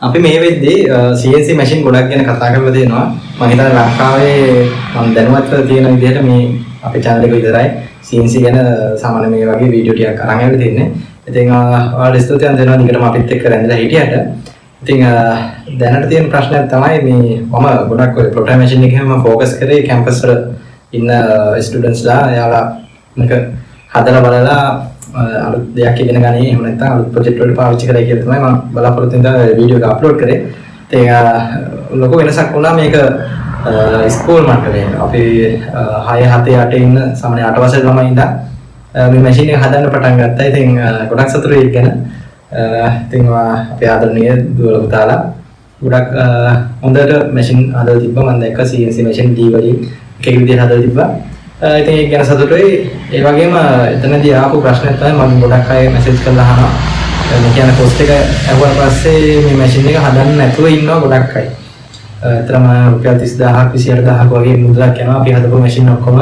අපි මේ වෙද්දී CNC මැෂින් ගොඩක් ගැන කතා කරලා තියෙනවා. මම හිතන්නේ ලංකාවේ මම දැනුවත් තියෙන විදිහට මේ අපේ channel එක විතරයි CNC ගැන සාමාන්‍ය මේ වගේ වීඩියෝ ටිකක් අරන් යන්න තියෙන්නේ. ඉතින් ඔයාලට ස්තුතියක් දෙනවා දිගටම අපිත් එක්ක රැඳිලා හිටියට. ඉතින් දැනට තියෙන ප්‍රශ්නයක් තමයි මේ මම ගොඩක් ඔය ප්‍රොග්‍රෑමේෂන් එකේම මම ફોකස් කරේ කැම්පස් වල ඉන්න ස්ටුඩන්ට්ස්ලා එයාලා මේක හදලා බලලා අලුත් දෙයක් ඉගෙන ගන්න එහෙම නැත්නම් අලුත් ප්‍රොජෙක්ට් වලට පාවිච්චි කරයි කියලා තමයි මම බලාපොරොත්තු වෙන වීඩියෝ එක අප්ලෝඩ් කරේ. ඉතින් ලොකු වෙනසක් වුණා මේක ස්කූල් මට්ටමේ. අපි 6 7 8 ඉන්න සාමාන්‍ය 8 වසරේ ළමයි ඉඳන් මේ මැෂින් එක හදන්න පටන් ගත්තා. ඉතින් ගොඩක් සතුටුයි ඒක ගැන. ඉතින් අපේ ආදරණීය දුවල පුතාලා ගොඩක් හොඳට මැෂින් හදලා තිබ්බා. මම දැක්ක CNC මැෂින් D වලින් එක විදිහට හදලා තිබ්බා. ඉතින් ඒක ගැන සතුටුයි. ඒ වගේම එතනදී ආපු ප්‍රශ්නයක් තමයි මම ගොඩක් අය මැසේජ් කරලා අහනවා. මේ කියන පොස්ට් එක ඇහුවාට පස්සේ මේ මැෂින් එක හදන්න නැතුව ඉන්නවා ගොඩක් අය. අතරම රුපියල් 30000ක් 28000ක් වගේ මුදලක් යනවා. අපි හදපු මැෂින් ඔක්කොම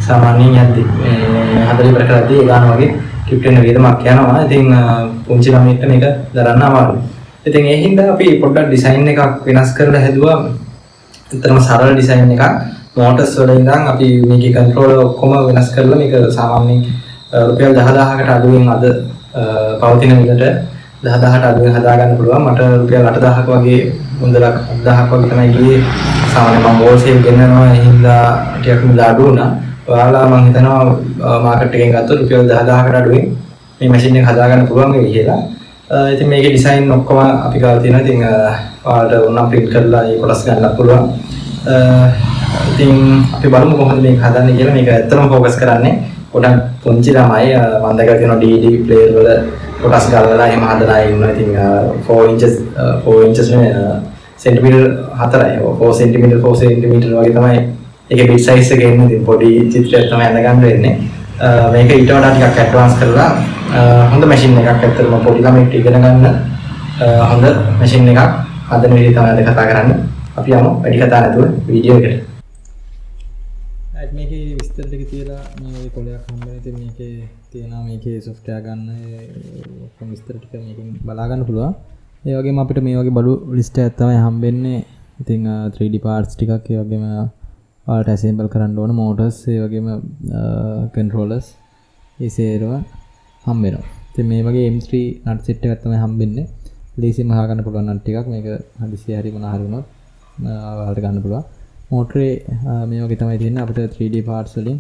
සාමාන්‍යයෙන් යද්දි මේ හදලා ඉවර කරද්දී ඒ ගාන වගේ කිප්ටෙන් වේදමක් යනවා. ඉතින් පුංචි ළමයින්ට මේක දරන්න අමාරුයි. ඉතින් ඒ හින්දා අපි පොඩ්ඩක් ඩිසයින් එකක් වෙනස් කරලා හැදුවා. අතරම සරල ඩිසයින් එකක්. මෝටර්ස් වල ඉඳන් අපි මේකේ කන්ට්‍රෝලර් ඔක්කොම වෙනස් කරලා මේක සාමාන්‍යයෙන් රුපියල් 10000කට අඩුවෙන් අද පවතින විදිහට 10000ට අඩුවෙන් හදා ගන්න පුළුවන්. මට රුපියල් 8000ක වගේ මුදලක් 8000ක් වගේ තමයි ගියේ. සාමාන්‍යයෙන් මම හෝල්සේල් ගෙන්නනවා. ඒ හින්දා ටිකක් මුදල අඩු වුණා. ඔයාලා මම හිතනවා මාකට් එකෙන් ගත්තොත් රුපියල් 10000කට අඩුවෙන් මේ මැෂින් එක හදා ගන්න පුළුවන් වෙයි කියලා. ඉතින් මේකේ ඩිසයින් ඔක්කොම අපි ගාව තියෙනවා. ඉතින් ඔයාලට ඕනම් print කරලා ඒ කොටස් ගන්නත් පුළුවන්. ඉතින් අපි බලමු කොහොමද මේක හදන්නේ කියලා. මේක ඇත්තටම ફોකස් කරන්නේ ගොඩක් පුංචි ළමයි. මම දැකලා තියෙනවා DVD ප්ලේයර් වල කොටස් ගලවලා එහෙම හදලා ඉන්නවා. ඉතින් 4 inches නේ සෙන්ටිමීටර් 4යි. 4 සෙන්ටිමීටර් 4 සෙන්ටිමීටර් වගේ තමයි ඒකේ බිට් සයිස් එක එන්නේ. ඉතින් පොඩි චිත්‍රයක් තමයි අඳගන්න වෙන්නේ. මේක ඊට වඩා ටිකක් ඇඩ්වාන්ස් කරලා හොඳ මැෂින් එකක් ඇත්තටම පොඩි ළමයිට ඉගෙන ගන්න හොඳ මැෂින් එකක් හදන විදිහ තමයි අද කතා කරන්නේ. අපි යමු වැඩි කතා නැතුව වීඩියෝ එකට. මේකේ විස්තර ටික තියලා මේ කොලයක් හම්බෙන්නේ. ඉතින් මේකේ තියෙනවා මේකේ software ගන්න ඔක්කොම විස්තර ටික මේකෙන් බලා ගන්න පුළුවන්. ඒ වගේම අපිට මේ වගේ බලු ලිස්ට් එකක් තමයි හම්බෙන්නේ. ඉතින් 3D parts ටිකක් ඒ වගේම ඔයාලට assemble කරන්න ඕන motors ඒ වගේම controllers ඒ සේරම හම්බෙනවා. ඉතින් මේ වගේ M3 nut set එකක් තමයි හම්බෙන්නේ. ලේසියෙන්ම හොයාගන්න පුළුවන් nut ටිකක්. මේක හදිසියෙ හරි මොනවා හරි වුණොත් ඔයාලට ගන්න පුළුවන්. මෝටරේ මේ වගේ තමයි තියෙන්නේ. අපිට 3D parts වලින්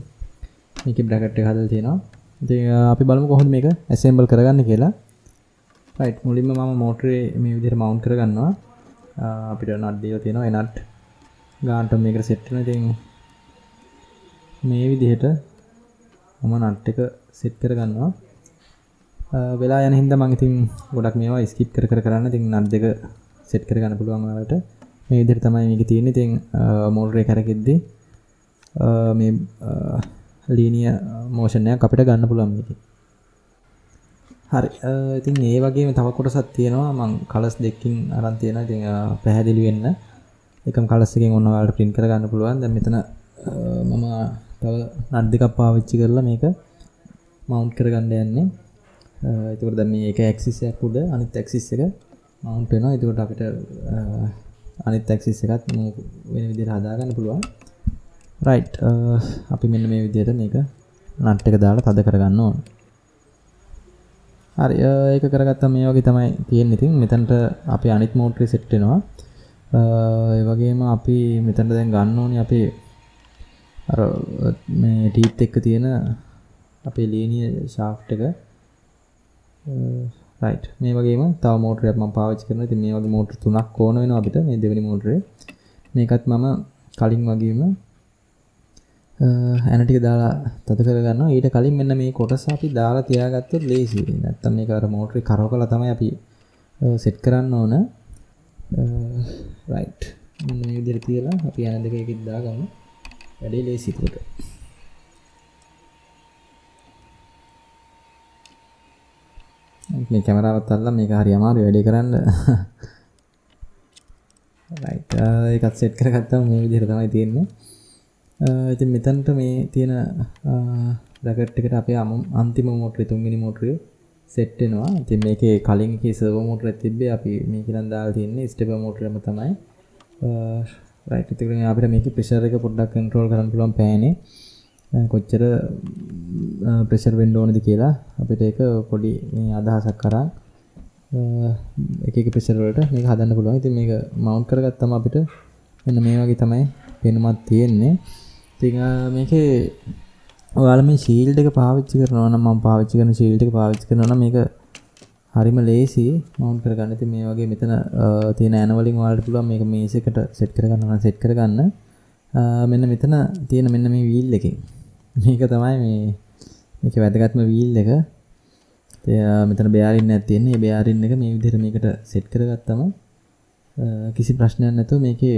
මේකේ bracket එක හදලා තියෙනවා. ඉතින් අපි බලමු කොහොමද මේක assemble කරගන්නේ කියලා. right මුලින්ම මම මෝටරේ මේ විදිහට mount කරගන්නවා. අපිට nut දීලා තියෙනවා. ඒ nut ගානට මේකට set වෙනවා. ඉතින් මේ විදිහට මම nut එක set කරගන්නවා. වෙලා යන හින්දා මම ඉතින් ගොඩක් මේවා skip කර කරන්න. ඉතින් nut දෙක set කරගන්න පුළුවන් ඔයාලට. මේ විදිහට තමයි මේක තියෙන්නේ. ඉතින් මෝටරේ කරකෙද්දී මේ linear motion එකක් අපිට ගන්න පුළුවන් මේකේ. හරි. ඉතින් ඒ වගේම තව කොටසක් තියෙනවා. මම කලර්ස් දෙකකින් අරන් තියෙනවා. ඉතින් පැහැදිලි වෙන්න එකම කලර්ස් එකෙන් ඔන්න ඔයාලට print කර ගන්න පුළුවන්. දැන් මෙතන මම තව nut දෙකක් පාවිච්චි කරලා මේක mount කරගන්න යන්නේ. ඒකෝර දැන් මේක axis එක උඩ අනිත් axis එක mount වෙනවා. ඒකට අපිට අනිත් ඇක්සිස් එකත් වෙන විදිහට හදා ගන්න පුළුවන්. right අපි මෙන්න මේ විදිහට මේක නට් එක දාලා තද කරගන්න ඕන. හරි ඒක කරගත්තා මේ වගේ තමයි තියෙන්නේ. ඉතින් මෙතනට අපි අනිත් මෝටරේ සෙට් වෙනවා. ඒ වගේම අපි මෙතනට දැන් ගන්න ඕනේ අපේ අර මේ ටීත් එක තියෙන අපේ linear shaft එක. right මේ වගේම තව මෝටරයක් මම පාවිච්චි කරනවා. ඉතින් මේ වගේ මෝටර තුනක් ඕන වෙනවා අපිට මේ දෙවෙනි මෝටරේ. මේකත් මම කලින් වගේම ඇන ටික දාලා තද කරගන්නවා. ඊට කලින් මෙන්න මේ කොටස අපි දාලා තියාගත්තොත් ලේසියි. නැත්තම් මේක අර මෝටරේ කරවකලා තමයි අපි සෙට් කරන්න ඕන. right මෙන්න මේ විදිහට තියලා අපි ඇන දෙක එකෙත් දාගමු. වැඩේ ලේසි කොට. මේ කැමරාවත් අල්ලලා මේක හරි අමාරු වැඩේ කරන්න. right ඒකත් සෙට් කරගත්තාම මේ විදිහට තමයි තියෙන්නේ. ඉතින් මෙතනට මේ තියෙන bracket එකට අපේ අන්තිම මෝටරේ තුන්වෙනි මෝටරේ සෙට් වෙනවා. ඉතින් මේකේ කලින් එකේ සර්වෝ මෝටර් එක තිබ්බේ අපි මේක නම් දාලා තියෙන්නේ ස්ටෙපර් මෝටරෙම තමයි. රයිට්. ඉතින් අපිට මේකේ ප්‍රෙෂර් එක පොඩ්ඩක් කන්ට්‍රෝල් කරන්න පුළුවන් පෑනේ. කොච්චර ප්‍රෙෂර් වෙන්න ඕනද කියලා අපිට ඒක පොඩි මේ අදහසක් කරා එක එක ප්‍රෙෂර් වලට මේක හදන්න පුළුවන්. ඉතින් මේක මවුන්ට් කරගත්තම අපිට මෙන්න මේ වගේ තමයි පෙනුමක් තියෙන්නේ. ඉතින් මේකේ ඔයාලා මේ ෂීල්ඩ් එක පාවිච්චි කරනවා නම් මම පාවිච්චි කරන ෂීල්ඩ් එක පාවිච්චි කරනවා නම් මේක හරිම ලේසි මවුන්ට් කරගන්න. ඉතින් මේ වගේ මෙතන තියෙන ඇන වලින් ඔයාලට පුළුවන් මේක මේසෙකට සෙට් කරගන්න නම් සෙට් කරගන්න. මෙන්න මෙතන තියෙන මෙන්න මේ වීල් එකෙන් මේක තමයි මේකේ වැදගත්ම වීල් එක. මෙතන බෙයාරින් එකක් තියෙන්නේ. මේ බෙයාරින් එක මේ විදිහට මේකට සෙට් කරගත්තම කිසි ප්‍රශ්නයක් නැතුව මේකේ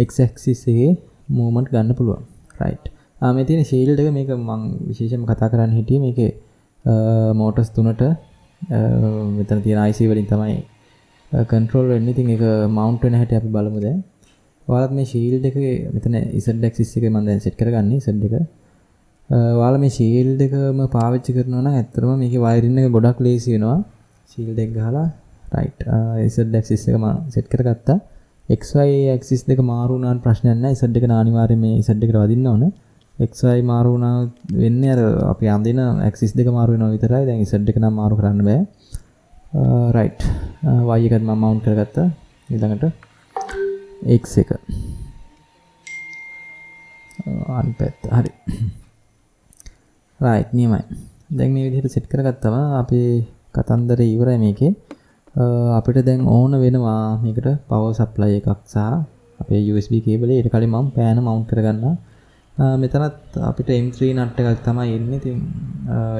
x axis එකේ මූවමන්ට් ගන්න පුළුවන්. right. මේ තියෙන ෂීල්ඩ් එක මේක මම විශේෂයෙන්ම කතා කරන්න හිටියේ මේකේ මෝටර්ස් තුනට මෙතන තියෙන IC වලින් තමයි කන්ට්‍රෝල් වෙන්නේ. ඉතින් ඒක මවුන්ට් වෙන හැටි අපි බලමු දැන්. ඔයාලත් මේ ෂීල්ඩ් එකේ මෙතන z axis එකේ මම දැන් සෙට් කරගන්නේ z එක. ඔයාලා මේ ෂීල්ඩ් එකම පාවිච්චි කරනවා නම් ඇත්තටම මේකේ වයරින් එක ගොඩක් ලේසි වෙනවා. ෂීල්ඩ් එක ගහලා right z axis එක මම සෙට් කරගත්තා. xy axis දෙක මාරු වුණාට ප්‍රශ්නයක් නැහැ. z එක අනිවාර්යයෙන් මේ z එකට වදින්න ඕන. xy මාරු වුණා වෙන්නේ අර අපි අඳින axis දෙක මාරු වෙනවා විතරයි. දැන් z එක නම් මාරු කරන්න බෑ. right y එකට මම මවුන්ට් කරගත්තා. ඊළඟට x එක අනිත් පැත්ත හරි. right නියමයි. දැන් මේ විදිහට සෙට් කරගත්තම අපේ කතන්දරේ ඉවරයි මේකේ. අපිට දැන් ඕන වෙනවා මේකට power supply එකක් සහ අපේ USB cable ඊට කලින් මම පෑන මවුන්ට් කරගන්නවා. මෙතනත් අපිට M3 නට් එකක් තමයි එන්නේ. ඉතින්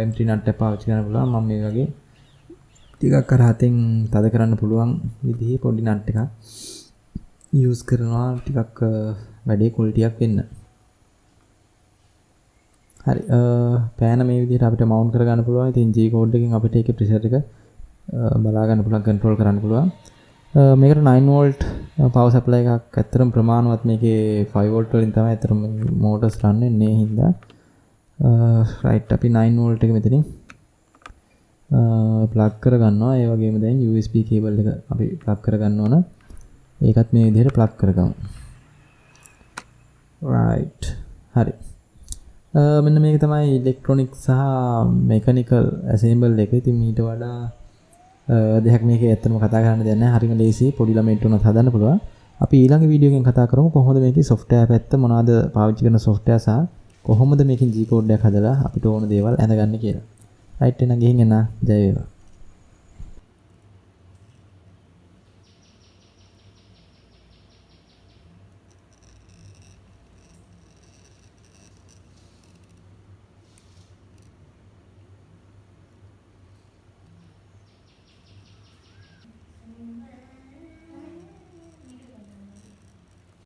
M3 නට් එක පාවිච්චි කරන්න පුළුවන්. මම මේ වගේ ටිකක් අර හතෙන් තද කරන්න පුළුවන් විදිහේ පොඩි නට් එකක් use කරනවා ටිකක් වැඩේ ක්වොලිටියක් වෙන්න. හරි. පෑන මේ විදිහට අපිට මවුන්ට් කරගන්න පුළුවන්. ඉතින් G code එකෙන් අපිට ඒකේ ප්‍රෙෂර් එක බලා ගන්න පුළුවන්, කන්ට්‍රෝල් කරන්න පුළුවන්. මේකට 9 volt power supply එකක් ඇත්තටම ප්‍රමාණවත්. මේකේ 5 volt වලින් තමයි ඇත්තටම motors run වෙන්නේ හින්දා. right අපි 9 volt එක මෙතනින් plug කරගන්නවා. ඒ වගේම දැන් USB cable එක අපි plug කරගන්න ඕන. ඒකත් මේ විදිහට plug කරගමු. right හරි. මෙන්න මේක තමයි ඉලෙක්ට්‍රොනික සහ මෙකැනිකල් ඇසෙම්බල් එක. ඉතින් ඊට වඩා දෙයක් මේකේ ඇත්තටම කතා කරන්න දෙයක් නැහැ. හරිම ලේසි. පොඩි ළමයින්ට උනත් හදන්න පුළුවන්. අපි ඊළඟ වීඩියෝ එකෙන් කතා කරමු කොහොමද මේකේ software පැත්ත මොනවද පාවිච්චි කරන software සහ කොහොමද මේකෙන් G code එකක් හදලා අපිට ඕන දේවල් ඇඳගන්නේ කියලා. right එහෙනම් ගිහින් එන්න. ජය වේවා.